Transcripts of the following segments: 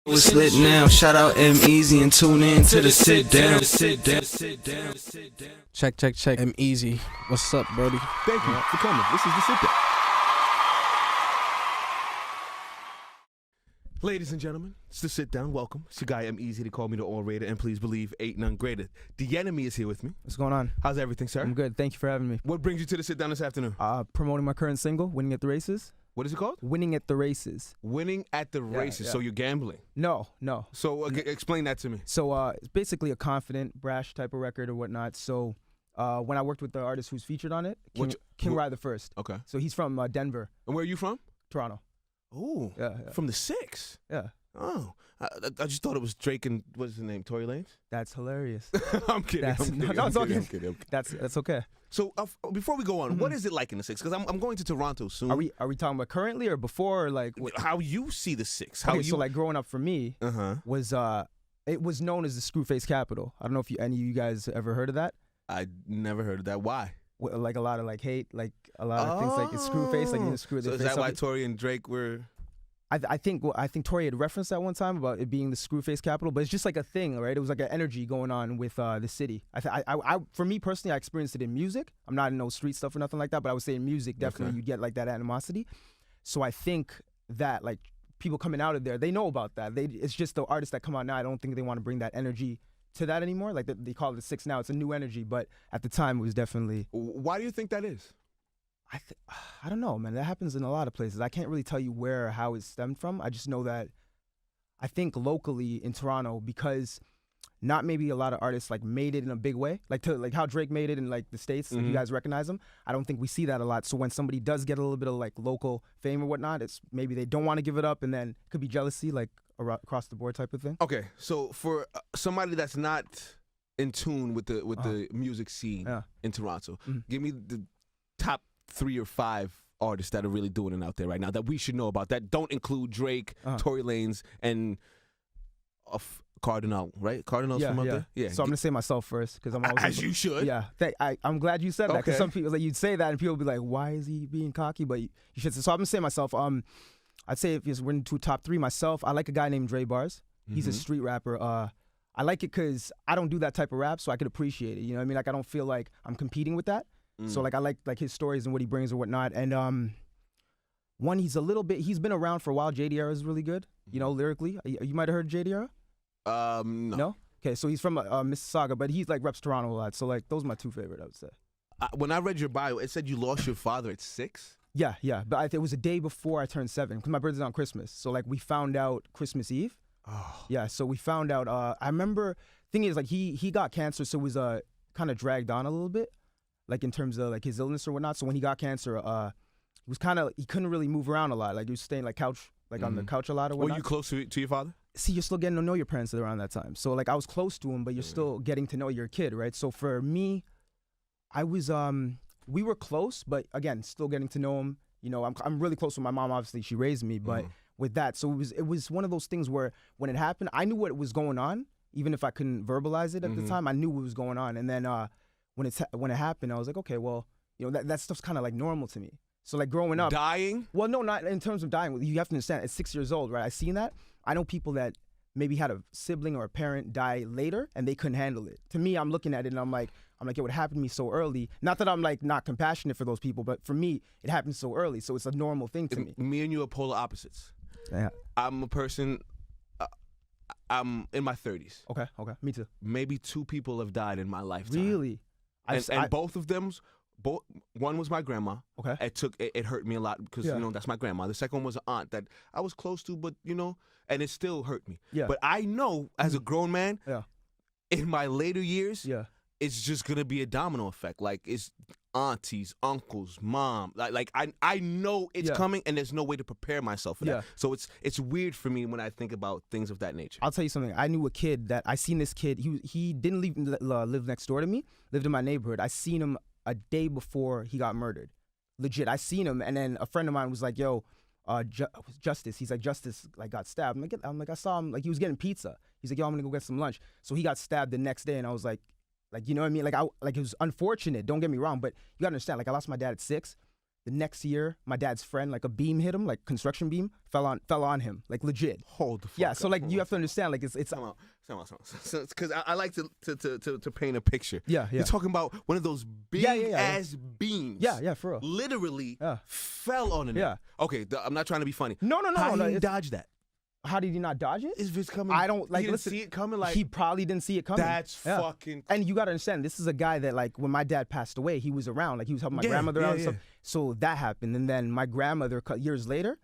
It's lit now. Shout out EmEz and tune in to the sit down. Check. EmEz. What's up, Brody? Thank you for coming. This is the sit down. Ladies and gentlemen, it's the sit down. Welcome. It's your guy EmEz. They call me the all-rater, and please believe ain't none greater. The NME is here with me. What's going on? How's everything, sir? I'm good. Thank you for having me. What brings you to the sit down this afternoon? Promoting my current single, Winning at the Races. What is it called? Winning at the Races. Winning at the races. yeah. So you're gambling. No. So explain that to me. So it's basically a confident, brash type of record or whatnot. So when I worked with the artist who's featured on it, King Rye the First. Okay. So he's from Denver. And where are you from? Toronto. Oh, Yeah. from the 6. Yeah. Oh, I just thought it was Drake and what's his name, Tory Lanez? That's hilarious. I'm kidding. That's- I'm kidding. no, I'm it's all kidding. good. I'm kidding. That's okay. So before we go on, what is it like in the 6? Because I'm going to Toronto soon. Are we talking about currently or before or like what? How you see the 6? How Okay, you? so like growing up for me Uh-huh. was it was known as the Screwface Capital. I don't know if any of you guys ever heard of that. I never heard of that. Why? Like a lot of like hate, like a lot of things like it's Screwface, like you screw So their is face that why up. Tory and Drake were? I think Tory had referenced that one time about it being the Screwface Capital, but it's just like a thing, right? It was like an energy going on with the city. I for me personally, I experienced it in music. I'm not in no street stuff or nothing like that, but I would say in music, definitely Okay. you get like that animosity. So I think that like people coming out of there, they know about that. It's just the artists that come out now. I don't think they want to bring that energy to that anymore. Like they call it the 6 now. It's a new energy, but at the time it was definitely. Why do you think that is? I don't know, man. That happens in a lot of places. I can't really tell you where or how it stemmed from. I just know that I think locally in Toronto, because not maybe a lot of artists like made it in a big way, like how Drake made it in like the States, like you guys recognize him. I don't think we see that a lot. So when somebody does get a little bit of like local fame or whatnot, it's maybe they don't want to give it up, and then it could be jealousy, like across the board type of thing. Okay, so for somebody that's not in tune with the music scene in Toronto, give me the top 3 or 5 artists that are really doing it out there right now that we should know about. That don't include Drake, Tory Lanez, and Cardinal, right? Cardinal's from out there. Yeah. So I'm gonna say myself first because I'm always As you should. Yeah, I'm glad you said that because Okay. some people like you'd say that and people would be like, "Why is he being cocky?" But you should say. So I'm gonna say myself. I'd say if we're into top 3, myself, I like a guy named Dre Bars. He's a street rapper. I like it because I don't do that type of rap, so I could appreciate it. You know what I mean? Like I don't feel like I'm competing with that. So like I like his stories and what he brings and whatnot. And one, he's been around for a while. JDR is really good. You know, lyrically. You might have heard JDR. No. No? Okay, so he's from Mississauga, but he's like reps Toronto a lot. So like those are my 2 favorite, I would say. When I read your bio, it said you lost your father at 6. Yeah, but it was a day before I turned 7 because my birthday's on Christmas. So like we found out Christmas Eve. Oh. Yeah, so we found out. I remember. Thing is, like he got cancer, so it was kind of dragged on a little bit, like in terms of like his illness or whatnot. So when he got cancer, it was he couldn't really move around a lot. Like he was staying like on the couch a lot or whatnot. Were you close to your father? See, you're still getting to know your parents around that time. So like I was close to him, but you're still getting to know your kid, right? So for me, I was we were close, but again, still getting to know him. You know, I'm really close with my mom. Obviously, she raised me, but with that, so it was one of those things where when it happened, I knew what was going on, even if I couldn't verbalize it at the time. I knew what was going on, and then when it happened, I was like, okay, well, you know, that stuff's kind of like normal to me. So like growing up, Dying? well, no, not in terms of dying. You have to understand, at 6 years old, right? I seen that. I know people that maybe had a sibling or a parent die later and they couldn't handle it. To me, I'm looking at it and I'm like, it would happen to me so early. Not that I'm like not compassionate for those people, but for me, it happened so early, so it's a normal thing to me. Me and you are polar opposites. Yeah. I'm a person. I'm in my 30s. Okay. Me too. Maybe 2 people have died in my lifetime. Really? And both of them. One was my grandma. Okay. It hurt me a lot because you know that's my grandma. The second one was an aunt that I was close to, but you know, and it still hurt me. Yeah. But I know as a grown man, in my later years, it's just gonna be a domino effect. Like it's aunties, uncles, mom. Like I know it's coming, and there's no way to prepare myself for that. So it's weird for me when I think about things of that nature. I'll tell you something. I knew a kid that I seen this kid. He didn't live next door to me. Lived in my neighborhood. I seen him a day before he got murdered. Legit, I seen him, and then a friend of mine was like, "Yo, Justice." He's like, "Justice like got stabbed." I'm like, I saw him like he was getting pizza. He's like, "Yo, I'm gonna go get some lunch." So he got stabbed the next day, and I was like, you know what I mean? Like it was unfortunate. Don't get me wrong, but you gotta understand. Like I lost my dad at 6. The next year, my dad's friend, like a beam hit him, like construction beam, fell on him, like legit. Hold the fuck Yeah, so like up. you have to understand, like it's. Because I like to paint a picture. Yeah. You're talking about one of those big ass beams. Yeah, for real. Literally fell on him. Yeah. Okay, I'm not trying to be funny. No. How did he dodge that? How did he not dodge it? If it's coming, I don't like. He didn't listen, see it coming. Like he probably didn't see it coming. That's fucking. And you gotta understand, this is a guy that like when my dad passed away, he was around. Like he was helping my grandmother out and stuff. So that happened, and then my grandmother years later,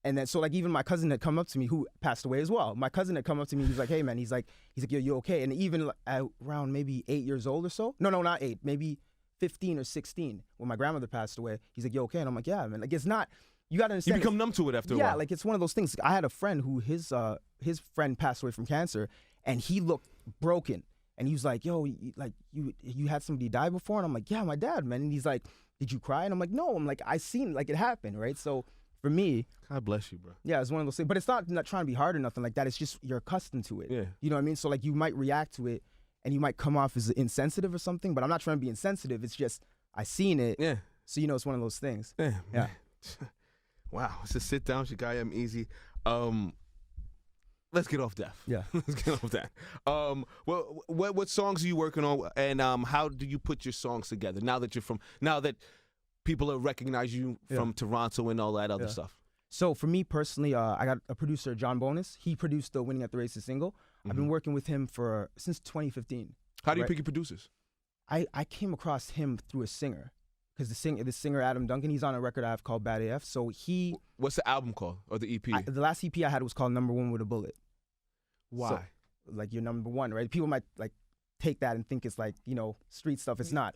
and then so like even my cousin had come up to me who passed away as well. My cousin had come up to me. He was like, "Hey man," he's like, "Yo, you okay?" And even around maybe 8 years old or so. No, not 8. Maybe 15 or 16 when my grandmother passed away. He's like, "You okay?" And I'm like, "Yeah, man." Like it's not. You gotta understand. You become numb to it after a while. Yeah, like it's one of those things. I had a friend who his friend passed away from cancer, and he looked broken. And he was like, "Yo, you had somebody die before?" And I'm like, "Yeah, my dad, man." And he's like, "Did you cry?" And I'm like, "No." I'm like, "I seen like it happen, right?" So for me, God bless you, bro. yeah, it's one of those things. But it's not trying to be hard or nothing like that. It's just you're accustomed to it. Yeah. You know what I mean? So like you might react to it, and you might come off as insensitive or something. But I'm not trying to be insensitive. It's just I seen it. Yeah. So it's one of those things. Yeah. Wow, it's a sit down, your guy EmEz. Let's get off death. Yeah, let's get off that. What songs are you working on, and how do you put your songs together now that people are recognize you from Toronto and all that other stuff? So for me personally, I got a producer, John Bonus. He produced the "Winning at the Races" single. I've been working with him since 2015. How do you pick your producers? I came across him through a singer. Because the singer Adam Duncan, he's on a record I have called Bad AF. So what's the album called or the EP? The last EP I had was called Number One with a Bullet. Why? So, like you're number one, right? People might like take that and think it's like street stuff. It's not.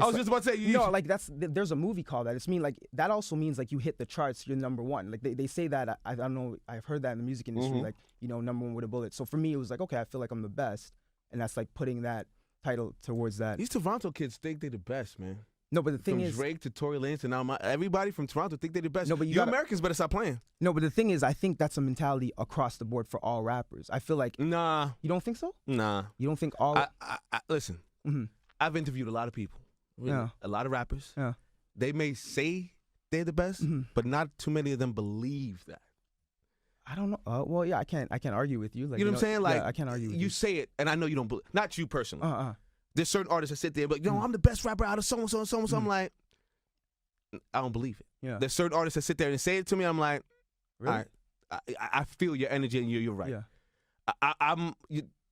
I was just about to say no, like there's a movie called that. It's like that also means like you hit the charts, you're number one. Like they say that I don't know. I've heard that in the music industry, like number one with a bullet. So for me, it was like okay, I feel like I'm the best, and that's like putting that title towards that. These Toronto kids think they're the best, man. No, but the thing is, Drake to Tory Lanez and now everybody from Toronto think they're the best. No, but you Americans better stop playing. No, but the thing is, I think that's a mentality across the board for all rappers. I feel like nah, you don't think so? Nah, you don't think all? Listen, I've interviewed a lot of people, a lot of rappers. Yeah, they may say they're the best, but not too many of them believe that. I don't know. Well, yeah, I can't argue with you. Like, you know what I'm saying? Like, I can't argue with you. You say it, and I know you don't believe. Not you personally. There's certain artists that sit there, but I'm the best rapper out of so and so and so and so. I'm like, I don't believe it. Yeah. There's certain artists that sit there and say it to me. I'm like, really? All right, I feel your energy and you're right. Yeah.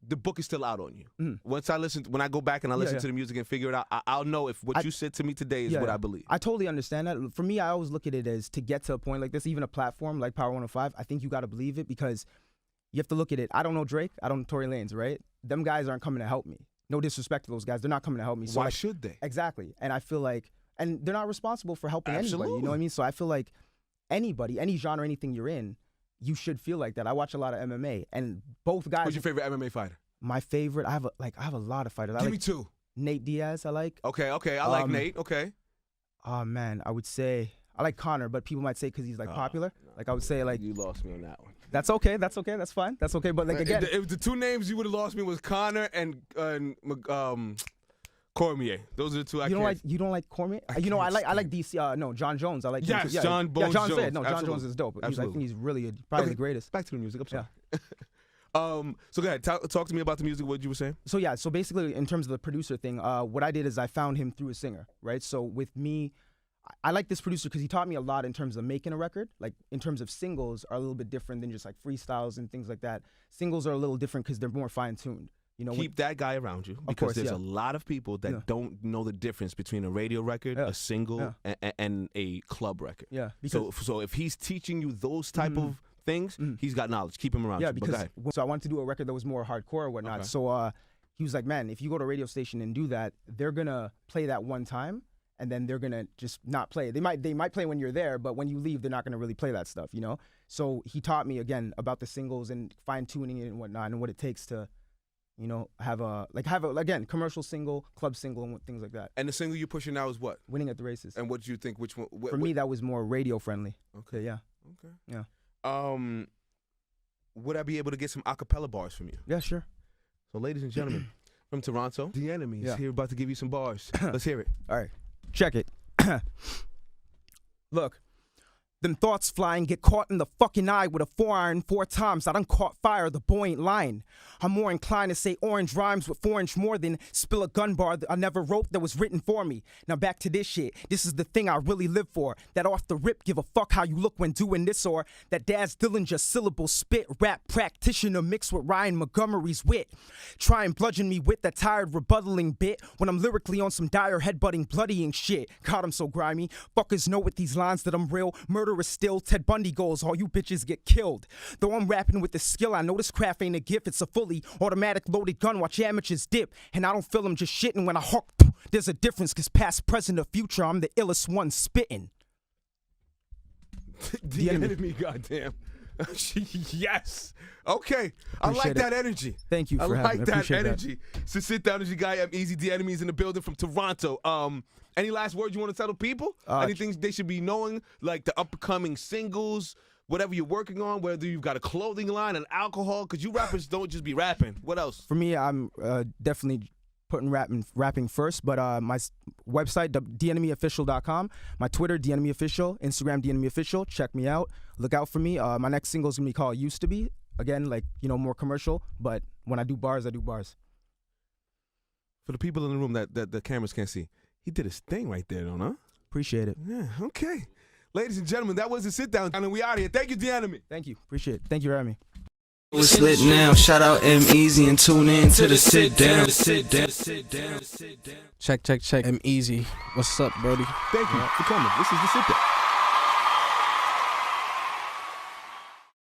The book is still out on you. When I go back and I listen to the music and figure it out, I'll know if what you said to me today is what I believe. I totally understand that. For me, I always look at it as to get to a point like this, even a platform like Power 105, I think you got to believe it because you have to look at it. I don't know Drake. I don't know Tory Lanez, right? Them guys aren't coming to help me. No disrespect to those guys. They're not coming to help me. So why should they? Exactly. And I feel like, and they're not responsible for helping anybody. You know what I mean? So I feel like anybody, any genre, anything you're in, you should feel like that. I watch a lot of MMA, and both guys. Who's your favorite MMA fighter? My favorite, I have a lot of fighters. Give me two. Nate Diaz, I like. Okay, I like Nate. Okay. Oh man, I would say I like Conor, but people might say because he's like popular. No. Like I would say like you lost me on that one. That's okay. That's fine. That's okay. But like again, if the two names you would have lost me was Conor and Cormier. Those are the two. You don't like Cormier? I like DC. No, John Jones. I like. Yes, John Bones John Jones. said no. John Jones is dope. I think he's really probably the greatest. Back to the music. I'm sorry. Yeah. So go ahead. Talk to me about the music. What you were saying? So basically, in terms of the producer thing, what I did is I found him through a singer, right? So with me, I like this producer because he taught me a lot in terms of making a record. Like in terms of singles are a little bit different than just like freestyles and things like that. Singles are a little different because they're more fine-tuned. Keep that guy around you because there's a lot of people that don't know the difference between a radio record, a single, and a club record. Yeah. So if he's teaching you those type of things, he's got knowledge. Keep him around. Yeah, because so I wanted to do a record that was more hardcore or whatnot. Okay. So he was like, man, if you go to a radio station and do that, they're gonna play that one time. And then they're gonna just not play. They might play when you're there, but when you leave, they're not gonna really play that stuff, you know. So he taught me again about the singles and fine tuning it and whatnot, and what it takes to, have a again commercial single, club single, and things like that. And the single you're pushing now is what? Winning at the Races. And what do you think? Which one? For me, that was more radio friendly. Okay. Yeah. Okay. Yeah. Would I be able to get some acapella bars from you? Yeah, sure. So, ladies and gentlemen, from Toronto, the NME is here about to give you some bars. Let's hear it. All right. Check it. Look. Them thoughts flying, get caught in the fucking eye with a 4-iron 4 times. I done caught fire, the boy ain't lying. I'm more inclined to say orange rhymes with 4-inch more than spill a gun bar that I never wrote that was written for me. Now back to this shit. This is the thing I really live for. That off the rip, give a fuck how you look when doing this, or that Daz Dillinger syllable spit rap practitioner mixed with Ryan Montgomery's wit. Try and bludgeon me with that tired rebuttaling bit when I'm lyrically on some dire headbutting bloodying shit. God, I'm so grimy. Fuckers know with these lines that I'm real. Murderous still, Ted Bundy goes, all you bitches get killed. Though I'm rapping with the skill, I know this craft ain't a gift, it's a fully automatic loaded gun, watch amateurs dip. And I don't feel them just shitting when I hawk. There's a difference, cause past, present, or future, I'm the illest one spitting. The enemy, goddamn. Yes. Okay. I like that energy. Thank you for having me. I like that energy. So sit down as your guy, EmEz. The enemy is in the building from Toronto. Any last words you want to tell the people? Anything they should be knowing, like the upcoming singles, whatever you're working on, whether you've got a clothing line, an alcohol, because you rappers don't just be rapping. What else? For me, I'm definitely putting rapping first, but my website, DNMEofficial.com, my Twitter, DNMEofficial, Instagram, DNMEofficial. Check me out. Look out for me. My next single is going to be called Used to Be. Again, like, you know, more commercial, but when I do bars, I do bars. For the people in the room that the cameras can't see, he did his thing right there, don't know? Appreciate it. Yeah, okay. Ladies and gentlemen, that was the sit down, and we out of here. Thank you, the enemy. Thank you. Appreciate it. Thank you for having me. It's lit now. Shout out EmEz and tune in to the sit down. Sit down. Sit down. Sit down. Check. EmEz. What's up, Brody? Thank you for coming. This is the sit down.